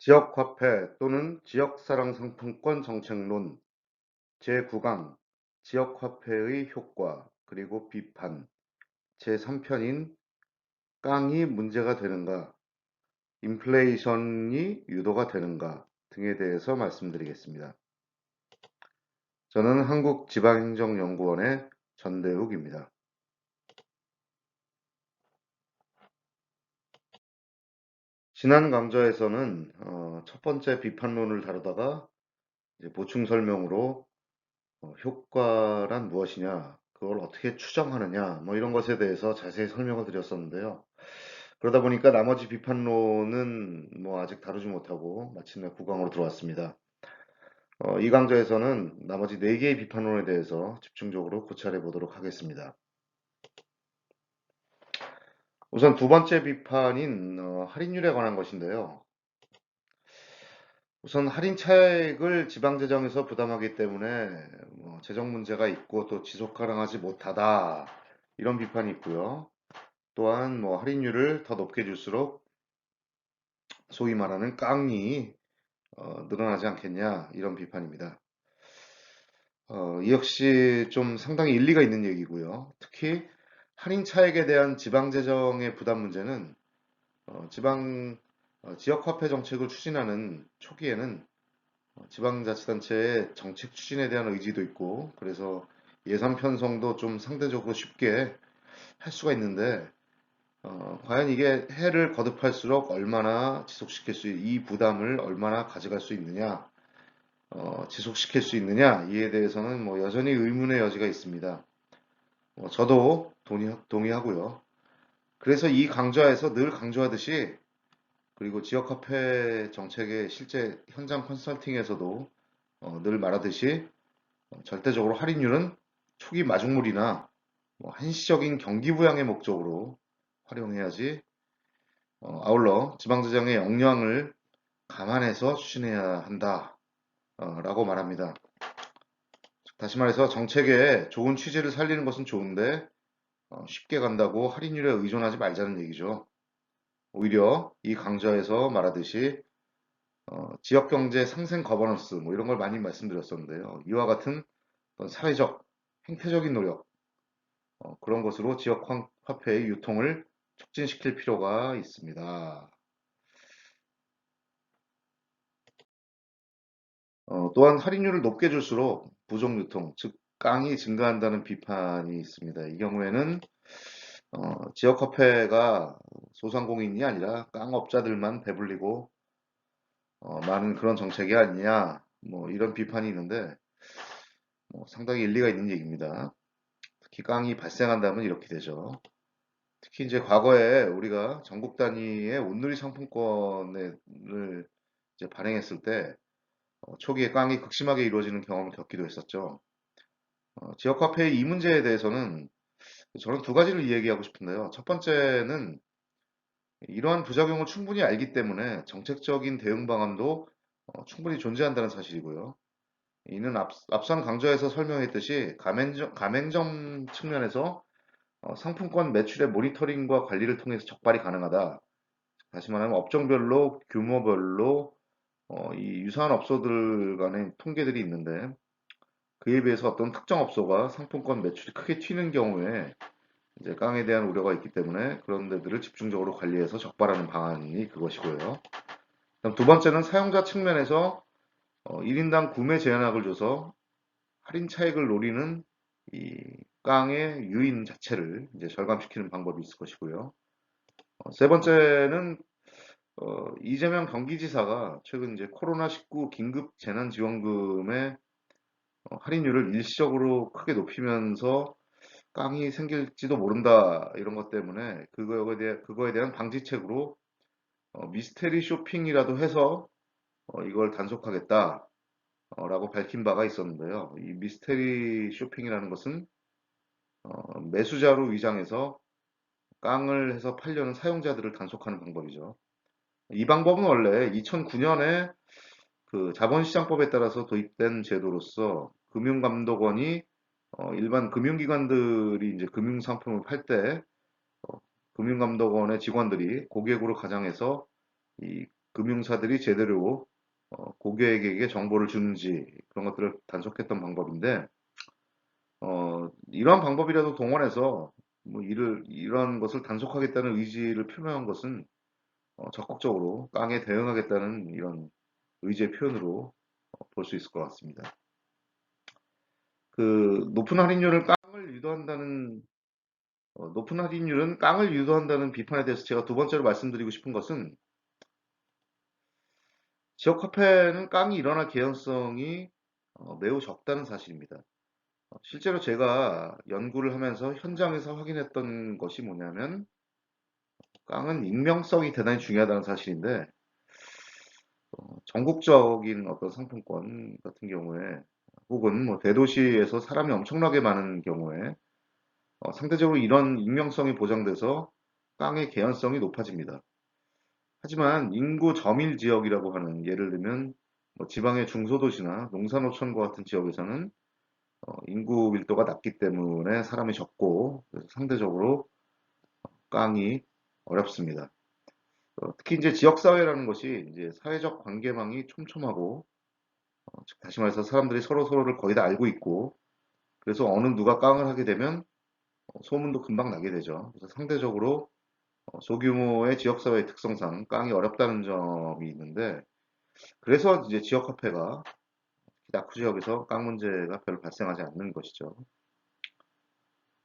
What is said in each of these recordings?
지역화폐 또는 지역사랑상품권 정책론 제9강 지역화폐의 효과 그리고 비판 제3편인 깡이 문제가 되는가, 인플레이션이 유도가 되는가 등에 대해서 말씀드리겠습니다. 저는 한국지방행정연구원의 전대욱입니다. 지난 강좌에서는 첫 번째 비판론을 다루다가 보충 설명으로 효과란 무엇이냐, 그걸 어떻게 추정하느냐, 뭐 이런 것에 대해서 자세히 설명을 드렸었는데요. 그러다 보니까 나머지 비판론은 뭐 아직 다루지 못하고 마침내 9강으로 들어왔습니다. 이 강좌에서는 나머지 4개의 비판론에 대해서 집중적으로 고찰해 보도록 하겠습니다. 우선 두 번째 비판인 할인율에 관한 것인데요. 우선 할인 차액을 지방재정에서 부담하기 때문에 재정 문제가 있고 또 지속 가능하지 못하다, 이런 비판이 있고요. 또한 할인율을 더 높게 줄수록 소위 말하는 깡이 늘어나지 않겠냐, 이런 비판입니다. 이 역시 좀 상당히 일리가 있는 얘기고요. 특히 할인 차액에 대한 지방재정의 부담 문제는 지역화폐 정책을 추진하는 초기에는 지방자치단체의 정책 추진에 대한 의지도 있고, 그래서 예산 편성도 좀 상대적으로 쉽게 할 수가 있는데, 과연 이게 해를 거듭할수록 얼마나 이 부담을 얼마나 가져갈 수 있느냐, 지속시킬 수 있느냐, 이에 대해서는 여전히 의문의 여지가 있습니다. 저도 동의하고요. 그래서 이 강좌에서 늘 강조하듯이, 그리고 지역화폐 정책의 실제 현장 컨설팅에서도 늘 말하듯이, 절대적으로 할인율은 초기 마중물이나 한시적인 경기부양의 목적으로 활용해야지, 아울러 지방재정의 역량을 감안해서 추진해야 한다, 라고 말합니다. 다시 말해서 정책의 좋은 취지를 살리는 것은 좋은데 쉽게 간다고 할인율에 의존하지 말자는 얘기죠. 오히려 이 강좌에서 말하듯이 지역경제 상생 거버넌스, 이런 걸 많이 말씀드렸었는데요. 이와 같은 어떤 사회적, 행태적인 노력, 그런 것으로 지역 화폐의 유통을 촉진시킬 필요가 있습니다. 또한 할인율을 높게 줄수록 부정 유통, 즉 깡이 증가한다는 비판이 있습니다. 이 경우에는 지역 화폐가 소상공인이 아니라 깡업자들만 배불리고 많은 그런 정책이 아니냐, 이런 비판이 있는데 상당히 일리가 있는 얘기입니다. 특히 깡이 발생한다면 이렇게 되죠. 특히 이제 과거에 우리가 전국 단위의 온누리 상품권을 이제 발행했을 때 초기에 깡이 극심하게 이루어지는 경험을 겪기도 했었죠. 지역화폐의 이 문제에 대해서는 저는 두 가지를 이야기하고 싶은데요. 첫 번째는 이러한 부작용을 충분히 알기 때문에 정책적인 대응 방안도 충분히 존재한다는 사실이고요. 이는 앞선 강좌에서 설명했듯이 가맹점 측면에서 상품권 매출의 모니터링과 관리를 통해서 적발이 가능하다. 다시 말하면 업종별로, 규모별로 이 유사한 업소들 간의 통계들이 있는데, 그에 비해서 어떤 특정 업소가 상품권 매출이 크게 튀는 경우에 이제 깡에 대한 우려가 있기 때문에 그런 데들을 집중적으로 관리해서 적발하는 방안이 그것이고요. 그다음 두 번째는 사용자 측면에서 1인당 구매 제한액을 줘서 할인 차익을 노리는 이 깡의 유인 자체를 이제 절감시키는 방법이 있을 것이고요. 세 번째는 이재명 경기지사가 최근 이제 코로나19 긴급 재난지원금의 할인율을 일시적으로 크게 높이면서 깡이 생길지도 모른다, 이런 것 때문에 그거에 대한 방지책으로 미스테리 쇼핑이라도 해서 이걸 단속하겠다, 라고 밝힌 바가 있었는데요. 이 미스테리 쇼핑이라는 것은 매수자로 위장해서 깡을 해서 팔려는 사용자들을 단속하는 방법이죠. 이 방법은 원래 2009년에 그 자본시장법에 따라서 도입된 제도로서 금융감독원이 일반 금융기관들이 이제 금융상품을 팔 때 금융감독원의 직원들이 고객으로 가장해서 이 금융사들이 제대로 고객에게 정보를 주는지 그런 것들을 단속했던 방법인데 이러한 방법이라도 동원해서 뭐 이런 것을 단속하겠다는 의지를 표명한 것은 적극적으로 깡에 대응하겠다는 이런 의지의 표현으로 볼 수 있을 것 같습니다. 그 높은 할인율은 깡을 유도한다는 비판에 대해서 제가 두 번째로 말씀드리고 싶은 것은 지역 화폐는 깡이 일어날 개연성이 매우 적다는 사실입니다. 실제로 제가 연구를 하면서 현장에서 확인했던 것이 뭐냐면 깡은 익명성이 대단히 중요하다는 사실인데 전국적인 어떤 상품권 같은 경우에 혹은 뭐 대도시에서 사람이 엄청나게 많은 경우에 상대적으로 이런 익명성이 보장돼서 깡의 개연성이 높아집니다. 하지만 인구 저밀 지역이라고 하는 예를 들면 뭐 지방의 중소도시나 농산호촌과 같은 지역에서는 인구 밀도가 낮기 때문에 사람이 적고 그래서 상대적으로 깡이 어렵습니다. 특히 이제 지역사회라는 것이 이제 사회적 관계망이 촘촘하고 즉 다시 말해서 사람들이 서로 서로를 거의 다 알고 있고 그래서 어느 누가 깡을 하게 되면 소문도 금방 나게 되죠. 그래서 상대적으로 소규모의 지역사회의 특성상 깡이 어렵다는 점이 있는데 그래서 이제 지역화폐가 낙후 지역에서 깡 문제가 별로 발생하지 않는 것이죠.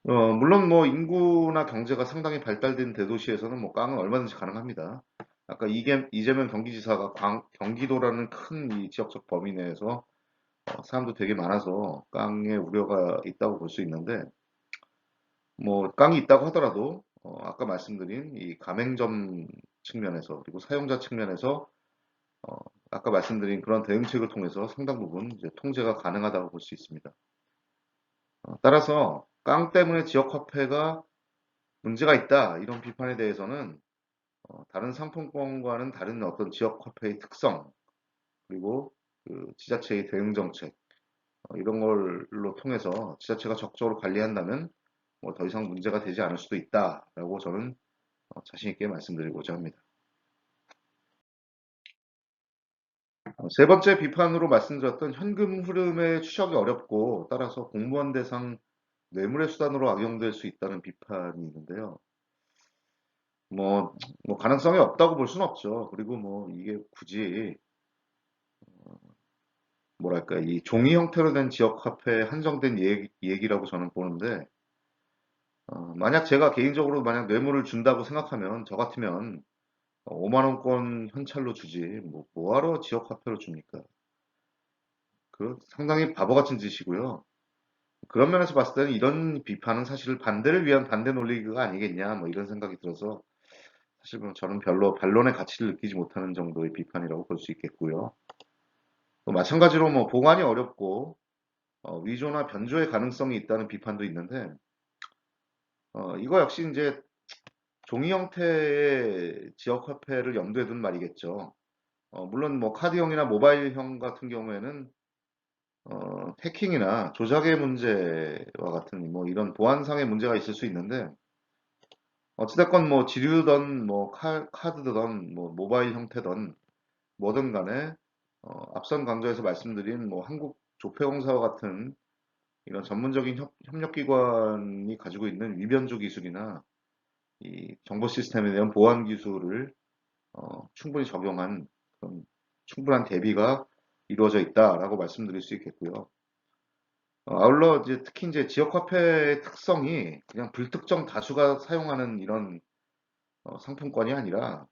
물론 뭐 인구나 경제가 상당히 발달된 대도시에서는 뭐 깡은 얼마든지 가능합니다. 아까 이재명 경기지사가 경기도라는 큰 이 지역적 범위 내에서 사람도 되게 많아서 깡의 우려가 있다고 볼 수 있는데 뭐 깡이 있다고 하더라도 아까 말씀드린 이 가맹점 측면에서 그리고 사용자 측면에서 어, 아까 말씀드린 그런 대응책을 통해서 상당 부분 이제 통제가 가능하다고 볼 수 있습니다. 따라서 깡 때문에 지역 화폐가 문제가 있다 이런 비판에 대해서는 다른 상품권과는 다른 어떤 지역 화폐의 특성 그리고 그 지자체의 대응 정책 이런 걸로 통해서 지자체가 적극적으로 관리한다면 뭐 더 이상 문제가 되지 않을 수도 있다라고 저는 자신 있게 말씀드리고자 합니다. 세 번째 비판으로 말씀드렸던 현금 흐름의 추적이 어렵고 따라서 공무원 대상 뇌물의 수단으로 악용될 수 있다는 비판이 있는데요. 뭐, 뭐 가능성이 없다고 볼 수는 없죠. 그리고 뭐 이게 굳이 뭐랄까 이 종이 형태로 된 지역 화폐에 한정된 얘기라고 저는 보는데 만약 제가 개인적으로 만약 뇌물을 준다고 생각하면 저 같으면 5만 원권 현찰로 주지 뭐 뭐하러 지역 화폐로 줍니까? 그 상당히 바보 같은 짓이고요. 그런 면에서 봤을 때는 이런 비판은 사실 반대를 위한 반대 논리가 아니겠냐 뭐 이런 생각이 들어서 사실 뭐 저는 별로 반론의 가치를 느끼지 못하는 정도의 비판이라고 볼 수 있겠고요. 또 마찬가지로 뭐 보관이 어렵고 위조나 변조의 가능성이 있다는 비판도 있는데 이거 역시 이제 종이 형태의 지역 화폐를 염두에 둔 말이겠죠. 물론 뭐 카드형이나 모바일형 같은 경우에는 해킹이나 조작의 문제와 같은 뭐 이런 보안상의 문제가 있을 수 있는데 어찌됐건 뭐 지류든 뭐 카드든 뭐 모바일 형태든 뭐든 간에 앞선 강좌에서 말씀드린 뭐 한국 조폐공사와 같은 이런 전문적인 협력기관이 가지고 있는 위변조 기술이나 이 정보 시스템에 대한 보안 기술을 충분히 적용한 그런 충분한 대비가 이루어져 있다라고 말씀드릴 수 있겠고요. 아울러 이제 특히 이제 지역 화폐의 특성이 그냥 불특정 다수가 사용하는 이런 상품권이 아니라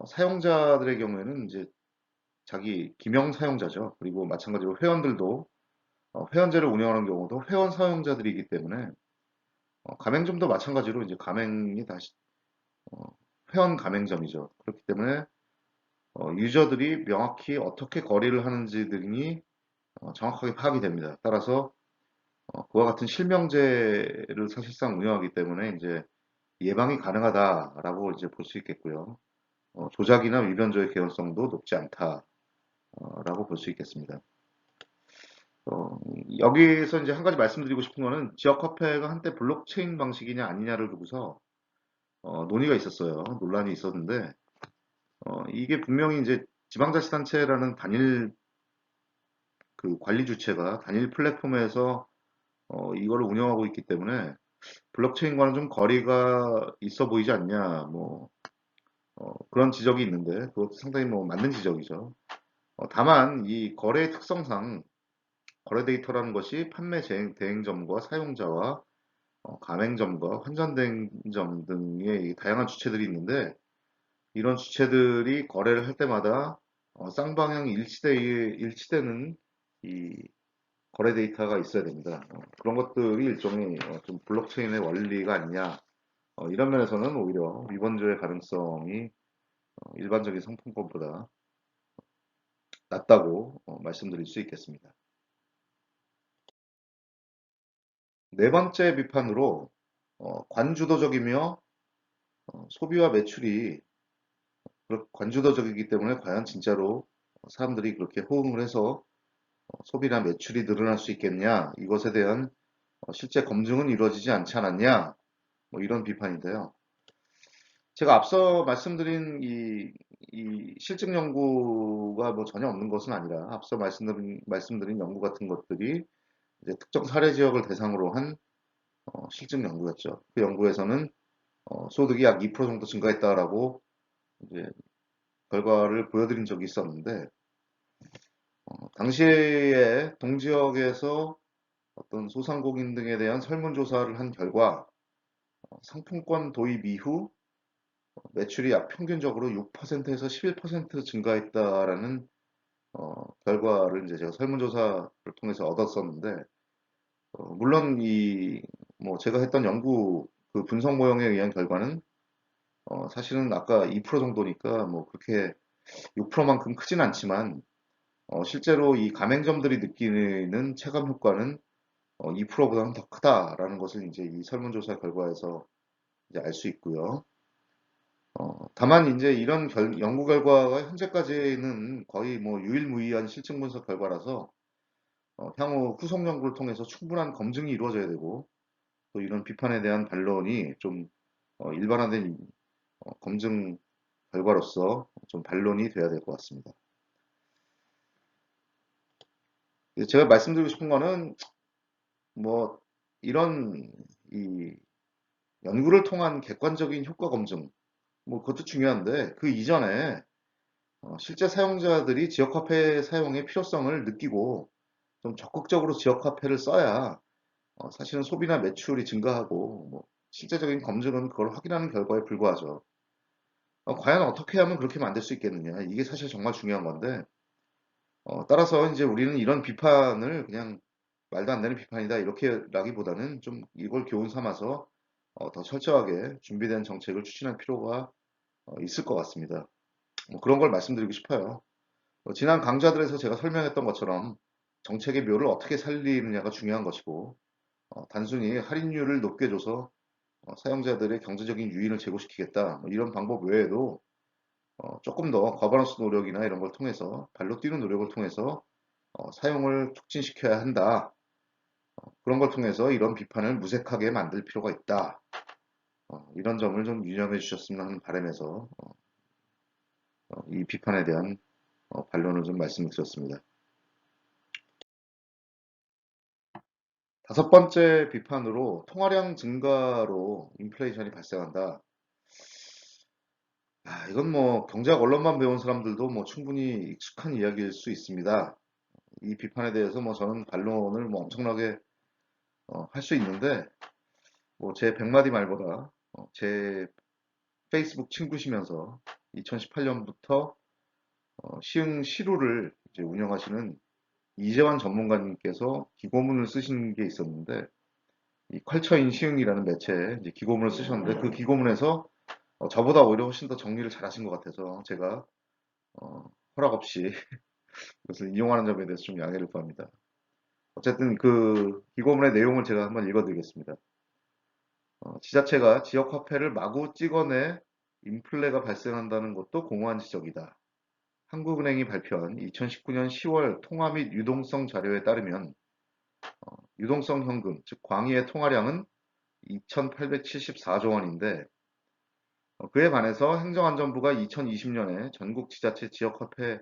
사용자들의 경우에는 이제 자기 기명 사용자죠. 그리고 마찬가지로 회원들도 회원제를 운영하는 경우도 회원 사용자들이기 때문에 가맹점도 마찬가지로 이제 가맹이 다시 어, 회원 가맹점이죠. 그렇기 때문에 유저들이 명확히 어떻게 거래를 하는지 등이 정확하게 파악이 됩니다. 따라서 그와 같은 실명제를 사실상 운영하기 때문에 이제 예방이 가능하다라고 이제 볼 수 있겠고요. 조작이나 위변조의 개연성도 높지 않다라고 볼 수 있겠습니다. 여기서 이제 한 가지 말씀드리고 싶은 거는 지역 화폐가 한때 블록체인 방식이냐 아니냐를 두고서 논의가 있었어요. 논란이 있었는데 이게 분명히 이제 지방자치단체라는 단일 그 관리 주체가 단일 플랫폼에서 이거를 운영하고 있기 때문에 블록체인과는 좀 거리가 있어 보이지 않냐, 뭐 그런 지적이 있는데 그것도 상당히 뭐 맞는 지적이죠. 다만 이 거래 특성상 거래 데이터라는 것이 판매 대행점과 사용자와 가맹점과 환전 대행점 등의 이 다양한 주체들이 있는데 이런 주체들이 거래를 할 때마다 쌍방향 일치되는 이 거래 데이터가 있어야 됩니다. 그런 것들이 일종의 좀 블록체인의 원리가 아니냐. 이런 면에서는 오히려 위번조의 가능성이 일반적인 상품권보다 낮다고 말씀드릴 수 있겠습니다. 네 번째 비판으로 관주도적이며 소비와 매출이 관주도적이기 때문에 과연 진짜로 사람들이 그렇게 호응을 해서 소비나 매출이 늘어날 수 있겠냐? 이것에 대한 실제 검증은 이루어지지 않지 않았냐? 뭐 이런 비판인데요. 제가 앞서 말씀드린 이 실증 연구가 뭐 전혀 없는 것은 아니라 앞서 말씀드린 연구 같은 것들이 이제 특정 사례 지역을 대상으로 한 실증 연구였죠. 그 연구에서는 소득이 약 2% 정도 증가했다라고 이제 결과를 보여드린 적이 있었는데 당시에 동지역에서 어떤 소상공인 등에 대한 설문조사를 한 결과 상품권 도입 이후 매출이 약 평균적으로 6%에서 11% 증가했다라는 결과를 이제 제가 설문조사를 통해서 얻었었는데 물론 이 뭐 제가 했던 연구 그 분석 모형에 의한 결과는 사실은 아까 2% 정도니까 뭐 그렇게 6%만큼 크진 않지만 실제로 이 가맹점들이 느끼는 체감 효과는 2%보다는 더 크다라는 것을 이제 이 설문조사 결과에서 이제 알 수 있고요. 다만 이제 이런 연구 결과가 현재까지는 거의 뭐 유일무이한 실증 분석 결과라서 향후 후속 연구를 통해서 충분한 검증이 이루어져야 되고 또 이런 비판에 대한 반론이 좀 일반화된 검증 결과로서 좀 반론이 돼야 될 것 같습니다. 제가 말씀드리고 싶은 거는 뭐 이런 이 연구를 통한 객관적인 효과 검증 뭐 그것도 중요한데 그 이전에 실제 사용자들이 지역화폐 사용의 필요성을 느끼고 좀 적극적으로 지역화폐를 써야 사실은 소비나 매출이 증가하고 뭐 실제적인 검증은 그걸 확인하는 결과에 불과하죠. 과연 어떻게 하면 그렇게 만들 수 있겠느냐 이게 사실 정말 중요한 건데 따라서 이제 우리는 이런 비판을 그냥 말도 안 되는 비판이다 이렇게라기보다는 좀 이걸 교훈 삼아서 더 철저하게 준비된 정책을 추진할 필요가 있을 것 같습니다. 뭐 그런 걸 말씀드리고 싶어요. 지난 강좌들에서 제가 설명했던 것처럼 정책의 묘를 어떻게 살리느냐가 중요한 것이고 단순히 할인율을 높게 줘서 사용자들의 경제적인 유인을 제고시키겠다 뭐 이런 방법 외에도 조금 더 거버넌스 노력이나 이런 걸 통해서 발로 뛰는 노력을 통해서 사용을 촉진시켜야 한다. 그런 걸 통해서 이런 비판을 무색하게 만들 필요가 있다. 이런 점을 좀 유념해 주셨으면 하는 바람에서 이 비판에 대한 반론을 좀 말씀드렸습니다. 다섯 번째 비판으로 통화량 증가로 인플레이션이 발생한다. 이건 뭐 경제학 언론만 배운 사람들도 뭐 충분히 익숙한 이야기일 수 있습니다. 이 비판에 대해서 뭐 저는 반론을 뭐 엄청나게 할 수 있는데 뭐 제 100마디 말보다 제 페이스북 친구시면서 2018년부터 시흥 시루를 이제 운영하시는 이재환 전문가님께서 기고문을 쓰신 게 있었는데 이 컬처인 시흥이라는 매체에 이제 기고문을 쓰셨는데 그 기고문에서 저보다 오히려 훨씬 더 정리를 잘하신 것 같아서 제가 허락 없이 그것을 이용하는 점에 대해서 좀 양해를 구합니다. 어쨌든 그 기고문의 내용을 제가 한번 읽어드리겠습니다. 지자체가 지역 화폐를 마구 찍어내 인플레가 발생한다는 것도 공허한 지적이다. 한국은행이 발표한 2019년 10월 통화 및 유동성 자료에 따르면 유동성 현금, 즉 광의의 통화량은 2,874조 원인데 그에 반해서 행정안전부가 2020년에 전국 지자체 지역화폐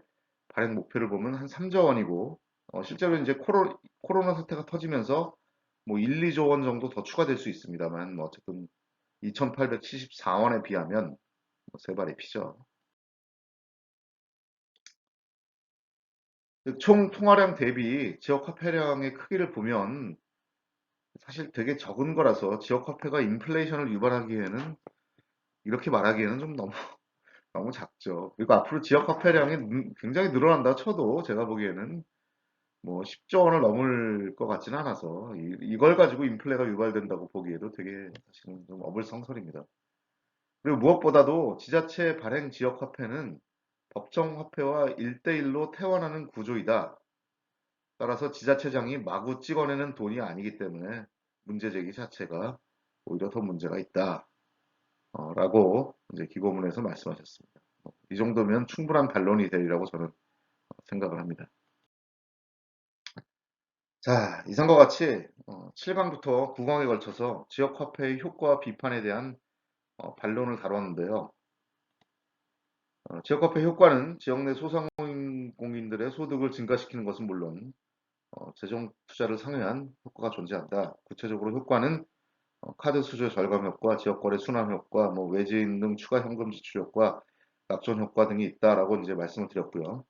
발행 목표를 보면 한 3조 원이고, 실제로 이제 코로나 사태가 터지면서 뭐 1, 2조 원 정도 더 추가될 수 있습니다만, 뭐 어쨌든 2,874원에 비하면 세 발의 피죠. 총 통화량 대비 지역 화폐량의 크기를 보면 사실 되게 적은 거라서 지역 화폐가 인플레이션을 유발하기에는 이렇게 말하기에는 좀 너무 작죠. 그리고 앞으로 지역 화폐량이 굉장히 늘어난다 쳐도 제가 보기에는 뭐 10조 원을 넘을 것 같지는 않아서 이걸 가지고 인플레가 유발된다고 보기에도 되게 사실은 좀 어불성설입니다. 그리고 무엇보다도 지자체 발행 지역 화폐는 법정 화폐와 1대1로 태환하는 구조이다. 따라서 지자체장이 마구 찍어내는 돈이 아니기 때문에 문제 제기 자체가 오히려 더 문제가 있다. 라고 이제 기고문에서 말씀하셨습니다. 이 정도면 충분한 반론이 되리라고 저는 생각을 합니다. 자, 이상과 같이 7강부터 9강에 걸쳐서 지역화폐의 효과와 비판에 대한 반론을 다뤘는데요. 지역화폐 효과는 지역 내 소상공인들의 소득을 증가시키는 것은 물론 재정 투자를 상회한 효과가 존재한다. 구체적으로 효과는 카드 수수료 절감 효과, 지역 거래 순환 효과, 뭐 외지인 등 추가 현금 지출 효과, 낙존 효과 등이 있다라고 이제 말씀을 드렸고요.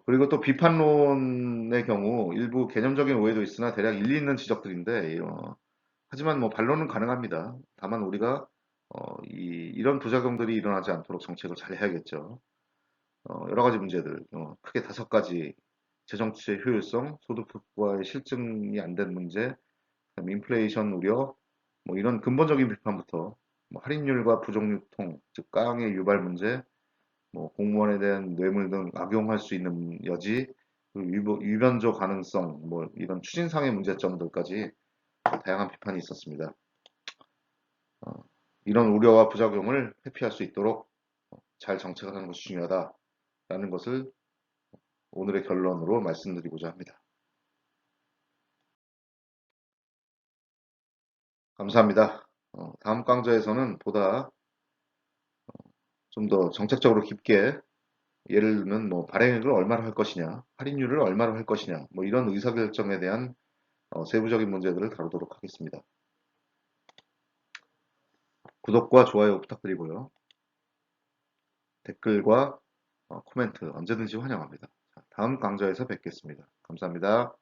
그리고 또 비판론의 경우 일부 개념적인 오해도 있으나 대략 일리 있는 지적들인데, 하지만 뭐 반론은 가능합니다. 다만 우리가 이런 부작용들이 일어나지 않도록 정책을 잘 해야겠죠. 여러 가지 문제들, 크게 5가지: 재정 투자의 효율성, 소득 효과의 실증이 안 된 문제, 그다음에 인플레이션 우려, 뭐 이런 근본적인 비판부터 뭐 할인율과 부정 유통, 즉 깡의 유발 문제, 뭐 공무원에 대한 뇌물 등 악용할 수 있는 여지, 그리고 위변조 가능성, 뭐 이런 추진상의 문제점들까지 다양한 비판이 있었습니다. 어, 이런 우려와 부작용을 회피할 수 있도록 잘 정책을 하는 것이 중요하다라는 것을 오늘의 결론으로 말씀드리고자 합니다. 감사합니다. 다음 강좌에서는 보다 좀 더 정책적으로 깊게, 예를 들면 뭐 발행액을 얼마로 할 것이냐, 할인율을 얼마로 할 것이냐, 뭐 이런 의사결정에 대한 세부적인 문제들을 다루도록 하겠습니다. 구독과 좋아요 부탁드리고요. 댓글과 코멘트 언제든지 환영합니다. 다음 강좌에서 뵙겠습니다. 감사합니다.